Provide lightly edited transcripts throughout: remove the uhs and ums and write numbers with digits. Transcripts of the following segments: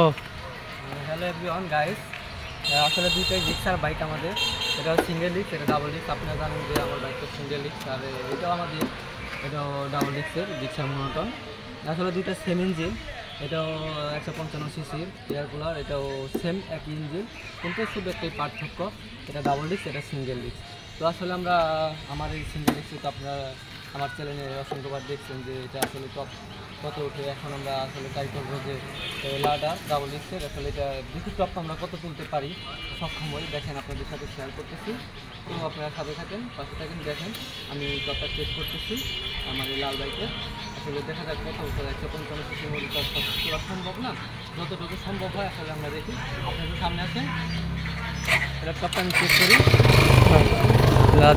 ও hello everyone guys, আসলে দুইটাই রিক্সার বাইক আমাদের। এটা সিঙ্গেল ডিস্ক, এটা ডাবল ডিস্ক। আপনারা জানেন যে আমার বাইকটা সিঙ্গেল ডিস্ক, আর এটাও আমাদের, এটাও ডাবল ডিস্কের রিক্সার মনোটন। আসলে দুইটা সেম ইঞ্জিন, এটাও 155 সিসির এয়ার কুলার, এটাও সেম একই ইঞ্জিন, কিন্তু শুধু একটাই পার্থক্য, এটা ডাবল ডিস্ক, এটা সিঙ্গেল ডিস্ক। তো আসলে আমরা আমার এই সিঙ্গেল ডিস্কে তো আপনারা আমার চ্যানেলে অসংখ্যবার দেখছেন যে এটা আসলে টপ কত ওঠে। এখন আমরা আসলে ট্রাই করবো যে লাডা ডাবল ডিস্কের আসলে এটা বেশি টপ আমরা কত তুলতে পারি, সক্ষম হই। দেখেন আপনাদের সাথে শেয়ার করতেছি, তো আপনারা সাথে থাকেন, পাশে থাকেন। দেখেন আমি টপটা চেক করতেছি আমার এই লাল বাইকে। আসলে দেখা যাক কত উঠে। 155 সিসির মধ্যে তো সব তোলা সম্ভব না, যতটুকু সম্ভব হয় আসলে আমরা দেখি। আপনাদের সামনে আছেন, এটা টপটা আমি চেক করি।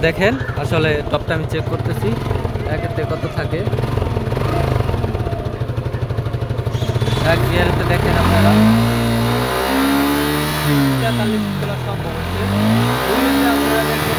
দেখেন আসলে টপটা আমি চেক করতেছি, একেতে কত থাকে। এক গিয়ারেতে দেখেন আপনারা 43 তোলা সম্ভব হচ্ছে। আপনারা দেখেন